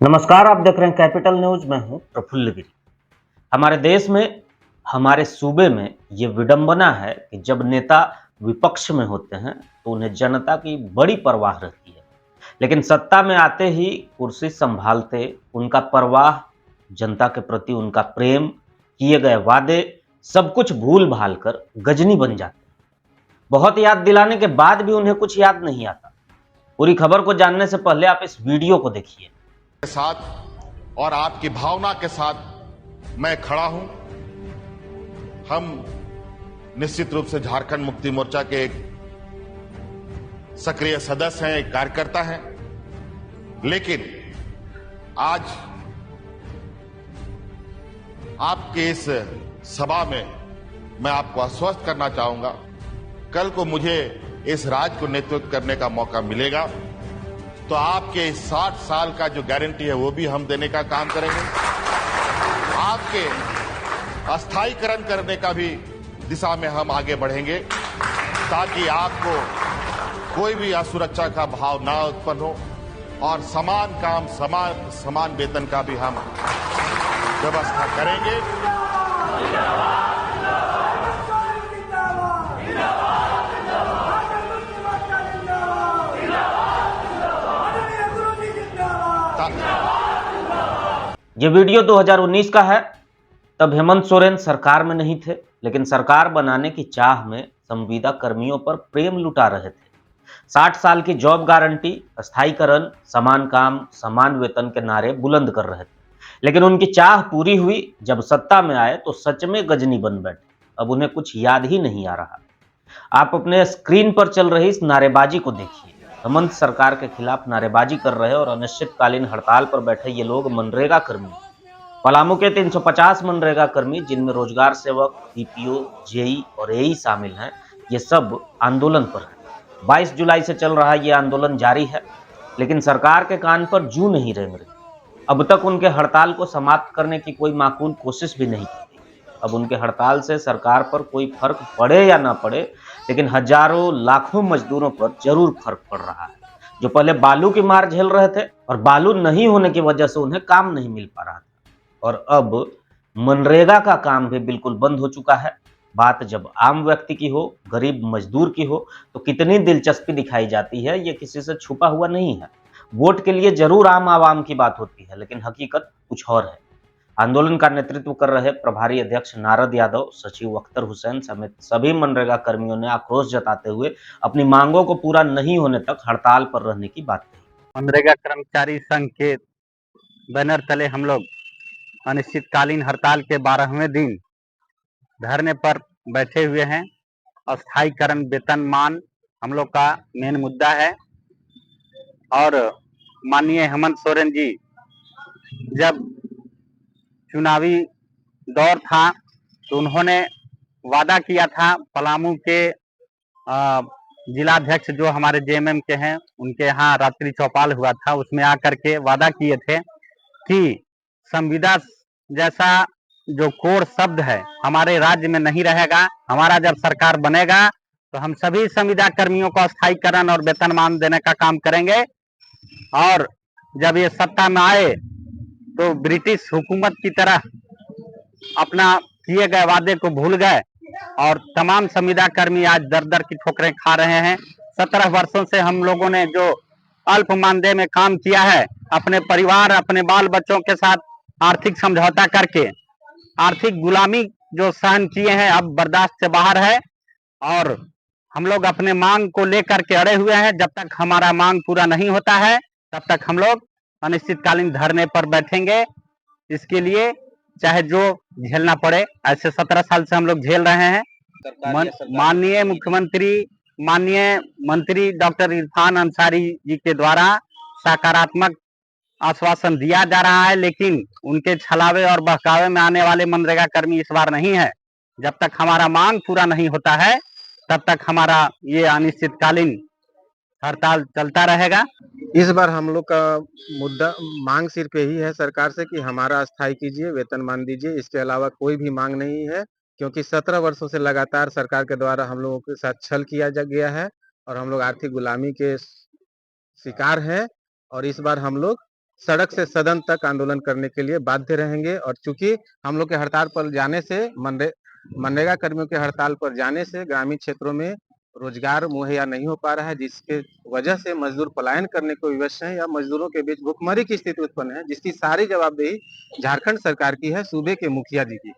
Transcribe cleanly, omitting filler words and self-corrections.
नमस्कार, आप देख रहे हैं कैपिटल न्यूज। मैं हूं प्रफुल्ल गिरी। हमारे देश में, हमारे सूबे में ये विडंबना है कि जब नेता विपक्ष में होते हैं तो उन्हें जनता की बड़ी परवाह रहती है, लेकिन सत्ता में आते ही कुर्सी संभालते उनका परवाह, जनता के प्रति उनका प्रेम, किए गए वादे, सब कुछ भूल भाल कर गजनी बन जाते हैं। बहुत याद दिलाने के बाद भी उन्हें कुछ याद नहीं आता। पूरी खबर को जानने से पहले आप इस वीडियो को देखिए। के साथ और आपकी भावना के साथ मैं खड़ा हूं। हम निश्चित रूप से झारखंड मुक्ति मोर्चा के एक सक्रिय सदस्य हैं, एक कार्यकर्ता हैं, लेकिन आज आपके इस सभा में मैं आपको आश्वस्त करना चाहूंगा, कल को मुझे इस राज्य को नेतृत्व करने का मौका मिलेगा तो आपके 60 साल का जो गारंटी है वो भी हम देने का काम करेंगे। आपके अस्थायीकरण करने का भी दिशा में हम आगे बढ़ेंगे ताकि आपको कोई भी असुरक्षा का भाव ना उत्पन्न हो और समान काम समान वेतन का भी हम व्यवस्था करेंगे। ये वीडियो 2019 का है। तब हेमंत सोरेन सरकार में नहीं थे, लेकिन सरकार बनाने की चाह में संविदा कर्मियों पर प्रेम लुटा रहे थे। 60 साल की जॉब गारंटी, अस्थायीकरण, समान काम समान वेतन के नारे बुलंद कर रहे थे, लेकिन उनकी चाह पूरी हुई जब सत्ता में आए तो सच में गजनी बन बैठे। अब उन्हें कुछ याद ही नहीं आ रहा। आप अपने स्क्रीन पर चल रही इस नारेबाजी को देखिए। हेमंत सरकार के खिलाफ नारेबाजी कर रहे और अनिश्चितकालीन हड़ताल पर बैठे ये लोग मनरेगा कर्मी, पलामू के 350 मनरेगा कर्मी, जिनमें रोजगार सेवक, बीपीओ, जेई और एई शामिल हैं, ये सब आंदोलन पर हैं। 22 जुलाई से चल रहा ये आंदोलन जारी है, लेकिन सरकार के कान पर जू नहीं रेंग रही। अब तक उनके हड़ताल को समाप्त करने की कोई माकूल कोशिश भी नहीं की। अब उनके हड़ताल से सरकार पर कोई फर्क पड़े या ना पड़े, लेकिन हजारों लाखों मजदूरों पर जरूर फर्क पड़ रहा है, जो पहले बालू की मार झेल रहे थे और बालू नहीं होने की वजह से उन्हें काम नहीं मिल पा रहा था, और अब मनरेगा का काम भी बिल्कुल बंद हो चुका है। बात जब आम व्यक्ति की हो, गरीब मजदूर की हो, तो कितनी दिलचस्पी दिखाई जाती है, ये किसी से छुपा हुआ नहीं है। वोट के लिए जरूर आम आवाम की बात होती है, लेकिन हकीकत कुछ और है। आंदोलन का नेतृत्व कर रहे प्रभारी अध्यक्ष नारद यादव, सचिव अख्तर हुसैन समेत सभी मनरेगा कर्मियों ने आक्रोश जताते हुए अपनी मांगों को पूरा नहीं होने तक हड़ताल पर रहने की बात कही। मनरेगा कर्मचारी संघ के बैनर तले हम लोग अनिश्चितकालीन हड़ताल के 12वें दिन धरने पर बैठे हुए हैं। अस्थायीकरण वेतनमान हम लोग का मेन मुद्दा है। और माननीय हेमंत सोरेन जी जब चुनावी दौर था तो उन्होंने वादा किया था, पलामू के जिलाध्यक्ष जो हमारे जेएमएम के हैं उनके यहाँ रात्रि चौपाल हुआ था, उसमें आकर के वादा किए थे कि संविदा जैसा जो कोर शब्द है हमारे राज्य में नहीं रहेगा। हमारा जब सरकार बनेगा तो हम सभी संविदा कर्मियों को अस्थायीकरण और वेतनमान देने का काम करेंगे। और जब ये सत्ता में आए तो ब्रिटिश हुकूमत की तरह अपना किए गए वादे को भूल गए और तमाम संविदा कर्मी आज दर दर की ठोकरें खा रहे हैं। 17 वर्षों से हम लोगों ने जो अल्प मानदेय में काम किया है, अपने परिवार, अपने बाल बच्चों के साथ आर्थिक समझौता करके आर्थिक गुलामी जो सहन किए हैं, अब बर्दाश्त से बाहर है। और हम लोग अपने मांग को लेकर के अड़े हुए हैं। जब तक हमारा मांग पूरा नहीं होता है तब तक हम लोग अनिश्चितकालीन धरने पर बैठेंगे। इसके लिए चाहे जो झेलना पड़े, ऐसे 17 साल से हम लोग झेल रहे हैं। माननीय मुख्यमंत्री, माननीय मंत्री डॉक्टर इरफान अंसारी जी के द्वारा सकारात्मक आश्वासन दिया जा रहा है, लेकिन उनके छलावे और बहकावे में आने वाले मनरेगा कर्मी इस बार नहीं है। जब तक हमारा मांग पूरा नहीं होता है तब तक हमारा ये अनिश्चितकालीन हड़ताल चलता रहेगा। इस बार हम लोग का मुद्दा मांग सिर्फ यही है सरकार से कि हमारा अस्थायी कीजिए, वेतनमान दीजिए। इसके अलावा कोई भी मांग नहीं है, क्योंकि 17 वर्षों से लगातार सरकार के द्वारा हम लोगों के साथ छल किया गया है और हम लोग आर्थिक गुलामी के शिकार हैं। और इस बार हम लोग सड़क से सदन तक आंदोलन करने के लिए बाध्य रहेंगे। और चूंकि हम लोग के हड़ताल पर जाने से मनरेगा कर्मियों के हड़ताल पर जाने से ग्रामीण क्षेत्रों में रोजगार मुहैया नहीं हो पा रहा है, जिसके वजह से मजदूर पलायन करने को विवश हैं या मजदूरों के बीच भुखमरी की स्थिति उत्पन्न है, जिसकी सारी जवाबदेही झारखंड सरकार की है, सूबे के मुखिया जी की।